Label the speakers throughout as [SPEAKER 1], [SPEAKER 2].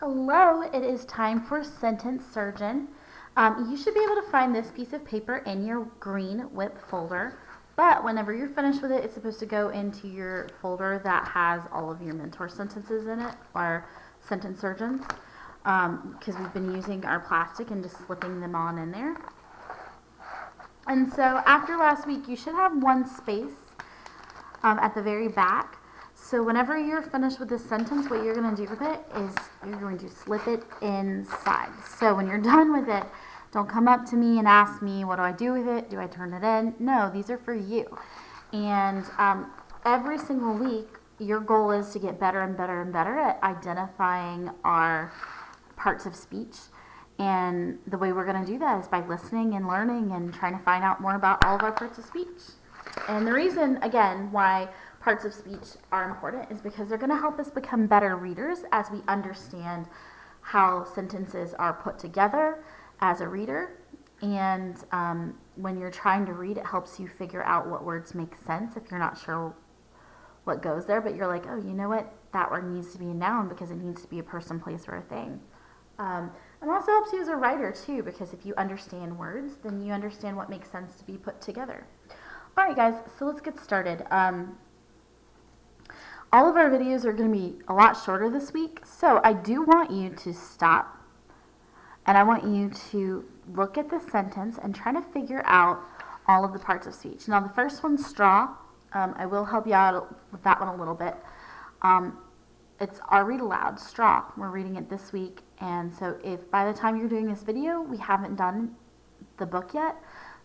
[SPEAKER 1] Hello, it is time for Sentence Surgeon. You should be able to find this piece of paper in your green WHIP folder, but whenever you're finished with it, it's supposed to go into your folder that has all of your mentor sentences in it, or Sentence Surgeons, because we've been using our plastic and just slipping them on in there. And so after last week, you should have one space at the very back. So whenever you're finished with this sentence, what you're going to do with it is you're going to slip it inside. So when you're done with it, don't come up to me and ask me, what do I do with it? Do I turn it in? No, these are for you. And every single week, your goal is to get better and better and better at identifying our parts of speech. And the way we're going to do that is by listening and learning and trying to find out more about all of our parts of speech. And the reason, again, why parts of speech are important is because they're going to help us become better readers as we understand how sentences are put together as a reader. And when you're trying to read, it helps you figure out what words make sense if you're not sure what goes there, but you're like, oh, you know what? That word needs to be a noun because it needs to be a person, place, or a thing. It also helps you as a writer, too, because if you understand words, then you understand what makes sense to be put together. All right, guys, so let's get started. All of our videos are going to be a lot shorter this week, so I do want you to stop, and I want you to look at the sentence and try to figure out all of the parts of speech. Now, the first one's straw. I will help you out with that one a little bit. It's our read aloud, straw. We're reading it this week, and so if by the time you're doing this video, we haven't done the book yet,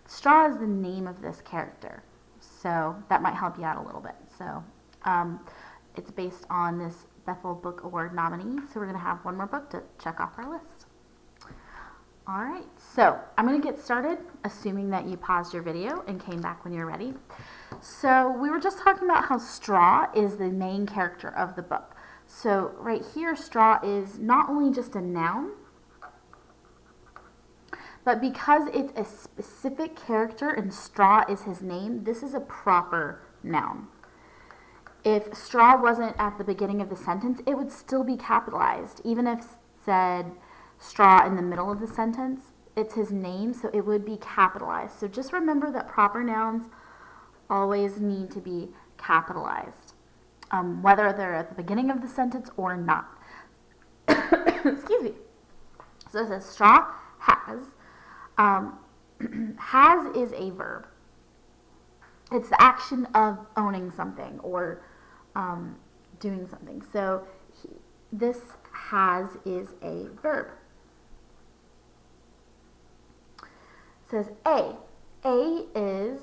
[SPEAKER 1] straw is the name of this character, so that might help you out a little bit. So it's based on this Bethel Book Award nominee, so we're going to have one more book to check off our list. All right, so I'm going to get started, assuming that you paused your video and came back when you're ready. So we were just talking about how straw is the main character of the book. So right here, straw is not only just a noun, but because it's a specific character and straw is his name, this is a proper noun. If straw wasn't at the beginning of the sentence, it would still be capitalized. Even if it said straw in the middle of the sentence, it's his name, so it would be capitalized. So just remember that proper nouns always need to be capitalized, whether they're at the beginning of the sentence or not. Excuse me. So it says straw has. Has is a verb. It's the action of owning something or doing something. So this has is a verb. It says A. A is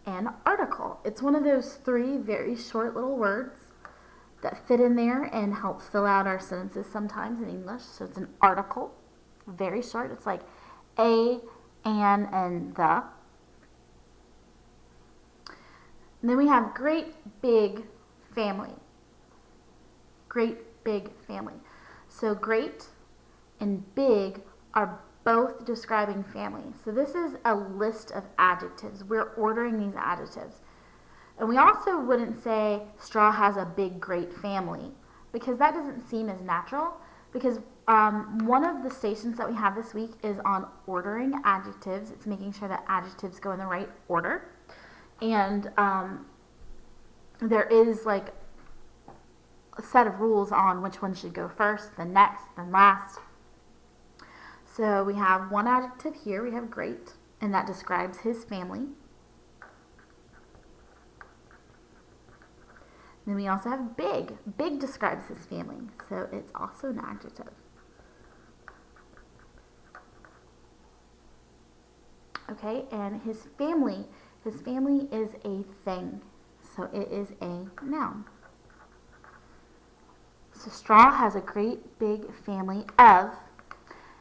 [SPEAKER 1] an article. It's one of those three very short little words that fit in there and help fill out our sentences sometimes in English. So it's an article, very short. It's like a, an, and the. And then we have great big family. Great big family. So great and big are both describing family. So this is a list of adjectives. We're ordering these adjectives. And we also wouldn't say straw has a big great family because that doesn't seem as natural, because one of the stations that we have this week is on ordering adjectives. It's making sure that adjectives go in the right order. And there is like a set of rules on which one should go first, then next, then last. So we have one adjective here. We have great, and that describes his family. Then we also have big. Big describes his family, so it's also an adjective. Okay, and his family is a thing, so it is a noun. So straw has a great big family of.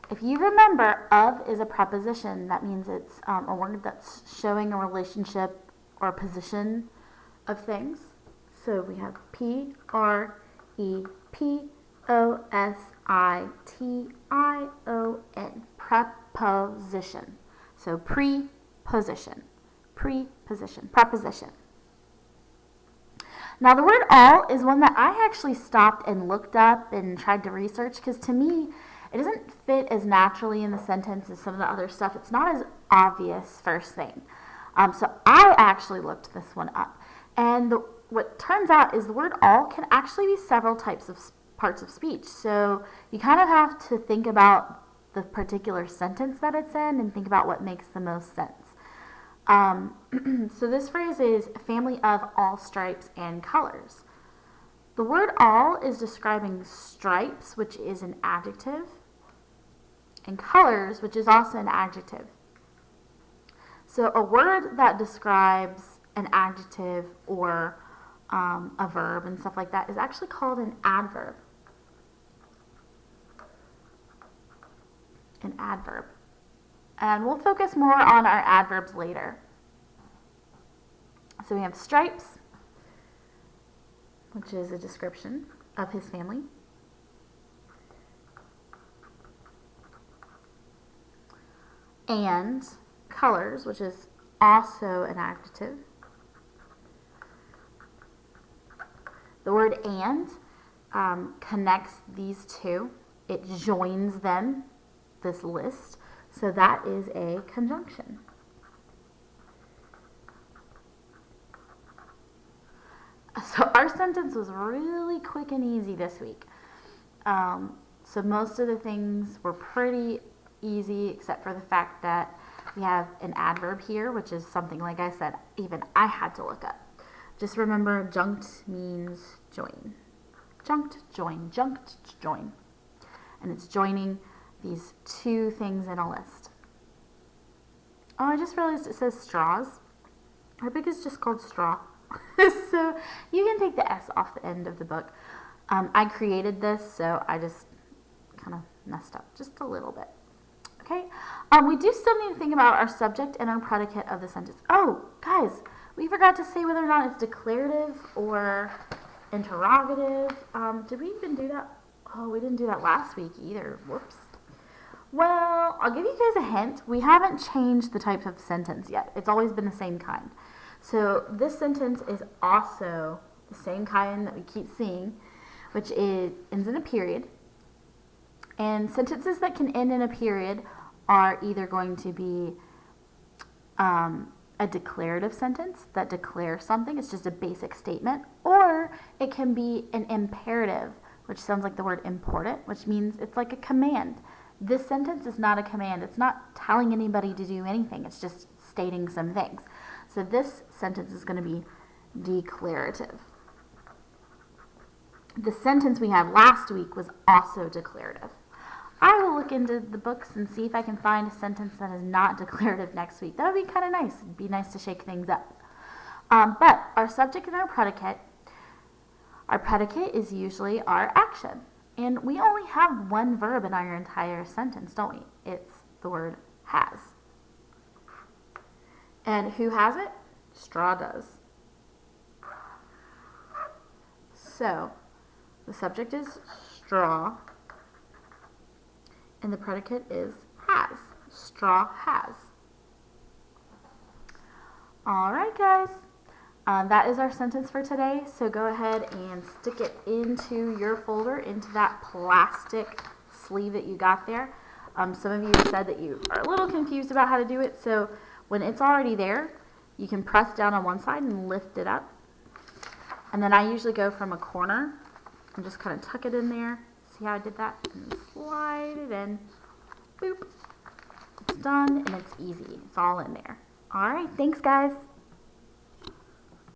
[SPEAKER 1] If you remember, of is a preposition. That means it's a word that's showing a relationship or a position of things. So we have preposition, preposition. So preposition, preposition. Now the word all is one that I actually stopped and looked up and tried to research because to me it doesn't fit as naturally in the sentence as some of the other stuff. It's not as obvious first thing. So I actually looked this one up. And what turns out is the word all can actually be several types of parts of speech. So you kind of have to think about the particular sentence that it's in and think about what makes the most sense. So this phrase is a family of all stripes and colors. The word all is describing stripes, which is an adjective, and colors, which is also an adjective. So a word that describes an adjective or a verb and stuff like that is actually called an adverb. An adverb. And we'll focus more on our adverbs later. So we have stripes, which is a description of his family. And colors, which is also an adjective. The word and connects these two. It joins them, this list. So that is a conjunction. So our sentence was really quick and easy this week. So most of the things were pretty easy except for the fact that we have an adverb here, which is something, like I said, even I had to look up. Just remember, junked means join. Junked, join. And it's joining these two things in a list. Oh, I just realized it says straws. Our book is just called Straw. So you can take the S off the end of the book. I created this, so I just kind of messed up just a little bit. Okay, we do still need to think about our subject and our predicate of the sentence. Oh, guys, we forgot to say whether or not it's declarative or interrogative. Did we even do that? Oh, we didn't do that last week either. Whoops. Well, I'll give you guys a hint. We haven't changed the type of sentence yet. It's always been the same kind. So this sentence is also the same kind that we keep seeing, which ends in a period. And sentences that can end in a period are either going to be a declarative sentence that declares something. It's just a basic statement. Or it can be an imperative, which sounds like the word important, which means it's like a command. This sentence is not a command. It's not telling anybody to do anything. It's just stating some things. So this sentence is going to be declarative. The sentence we had last week was also declarative. I will look into the books and see if I can find a sentence that is not declarative next week. That would be kind of nice. It'd be nice to shake things up. But our subject and our predicate is usually our action. And we only have one verb in our entire sentence, don't we? It's the word has. And who has it? Straw does. So, the subject is straw, and the predicate is has. Straw has. All right, guys. That is our sentence for today. So go ahead and stick it into your folder, into that plastic sleeve that you got there. Some of you said that you are a little confused about how to do it. So when it's already there, you can press down on one side and lift it up. And then I usually go from a corner and just kind of tuck it in there. See how I did that? And slide it in. Boop. It's done and it's easy. It's all in there. All right. Thanks, guys.